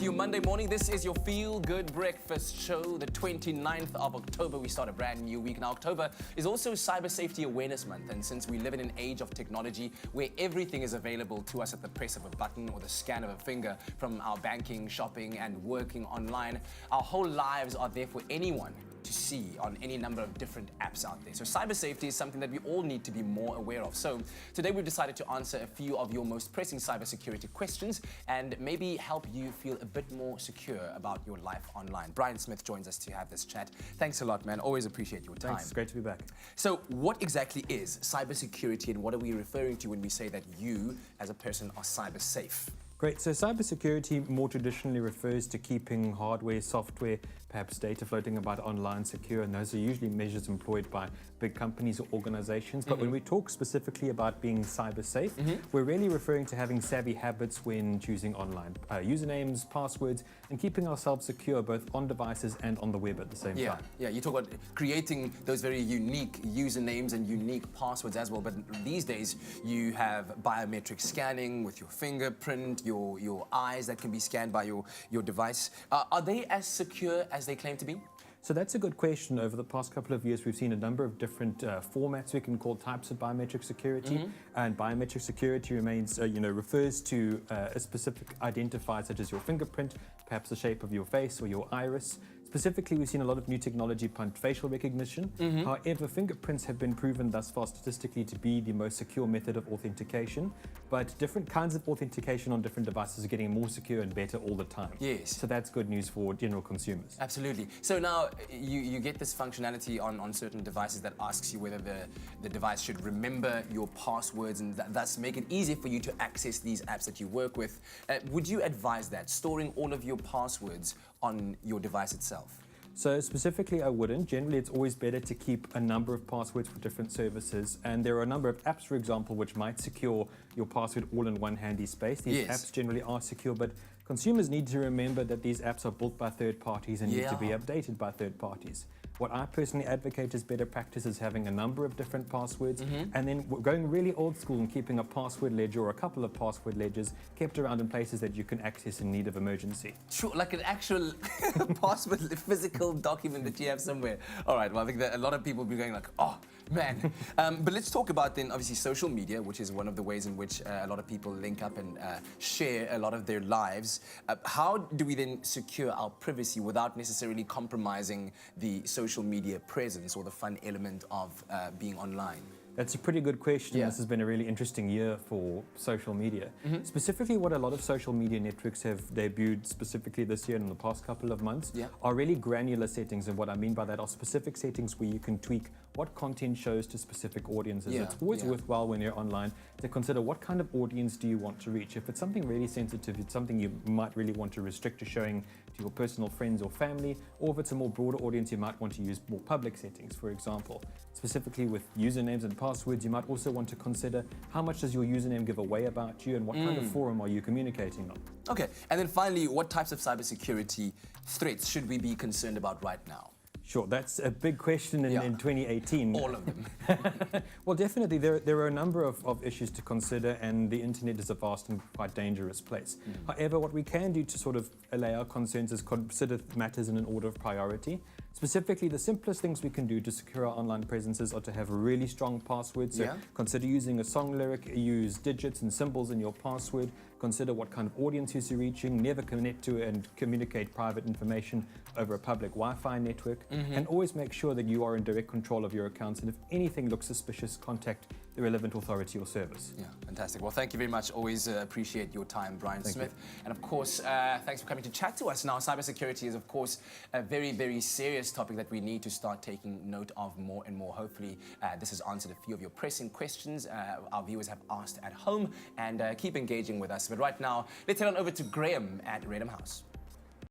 to you Monday morning. This is your Feel Good Breakfast Show, the 29th of October. We start a brand new week. Now, October is also Cyber Safety Awareness Month, and since we live in an age of technology where everything is available to us at the press of a button or the scan of a finger, from our banking, shopping, and working online, our whole lives are there for anyone to see on any number of different apps out there. So cyber safety is something that we all need to be more aware of. So today we've decided to answer a few of your most pressing cybersecurity questions and maybe help you feel a bit more secure about your life online. Brian Smith joins us to have this chat. Thanks a lot, man. Always appreciate your time. Thanks. It's great to be back. So what exactly is cybersecurity, and what are we referring to when we say that you as a person are cyber safe? Great. So cybersecurity more traditionally refers to keeping hardware, software, perhaps data floating about online secure, and those are usually measures employed by big companies or organizations. But when we talk specifically about being cyber safe, we're really referring to having savvy habits when choosing online usernames, passwords, and keeping ourselves secure both on devices and on the web at the same time. Yeah, you talk about creating those very unique usernames and unique passwords as well, but these days you have biometric scanning with your fingerprint, your eyes that can be scanned by your device. Are they as secure as they claim to be? So that's a good question. Over the past couple of years, we've seen a number of different formats we can call types of biometric security. And biometric security refers to a specific identifier such as your fingerprint, perhaps the shape of your face or your iris. Specifically, we've seen a lot of new technology punt facial recognition. However, fingerprints have been proven thus far statistically to be the most secure method of authentication. But different kinds of authentication on different devices are getting more secure and better all the time. Yes. So that's good news for general consumers. Absolutely. So now you get this functionality on certain devices that asks you whether the device should remember your passwords and thus make it easier for you to access these apps that you work with. Would you advise that, storing all of your passwords on your device itself? So specifically, I wouldn't. Generally, it's always better to keep a number of passwords for different services. And there are a number of apps, for example, which might secure your password all in one handy space. These apps generally are secure, but consumers need to remember that these apps are built by third parties and need to be updated by third parties. What I personally advocate as better practice is having a number of different passwords and then going really old school and keeping a password ledger or a couple of password ledgers kept around in places that you can access in need of emergency. Sure, like an actual password, physical document that you have somewhere. All right, well, I think that a lot of people will be going like, oh, man. But let's talk about then, obviously, social media, which is one of the ways in which a lot of people link up and share a lot of their lives. How do we then secure our privacy without necessarily compromising the social media presence or the fun element of being online? That's a pretty good question. This has been a really interesting year for social media. Specifically, what a lot of social media networks have debuted specifically this year and in the past couple of months are really granular settings. And what I mean by that are specific settings where you can tweak what content shows to specific audiences. It's always worthwhile when you're online to consider what kind of audience do you want to reach. If it's something really sensitive, it's something you might really want to restrict to showing to your personal friends or family, or if it's a more broader audience, you might want to use more public settings, for example. Specifically with usernames and passwords, you might also want to consider how much does your username give away about you and what kind of forum are you communicating on. Okay, and then finally, what types of cybersecurity threats should we be concerned about right now? Sure, that's a big question in 2018. All of them. Well, definitely, there are a number of issues to consider, and the internet is a vast and quite dangerous place. However, what we can do to sort of allay our concerns is consider matters in an order of priority. Specifically, the simplest things we can do to secure our online presences are to have really strong passwords. So consider using a song lyric, use digits and symbols in your password. Consider what kind of audience you're reaching. Never connect to and communicate private information over a public Wi-Fi network. And always make sure that you are in direct control of your accounts. And if anything looks suspicious, contact the relevant authority or service. Yeah, fantastic. Well, thank you very much. Always appreciate your time, Brian Smith. And of course, thanks for coming to chat to us. Now, cybersecurity is, of course, a very, very serious topic that we need to start taking note of more and more. Hopefully, this has answered a few of your pressing questions our viewers have asked at home, and keep engaging with us. But right now, let's head on over to Graham at Redham House.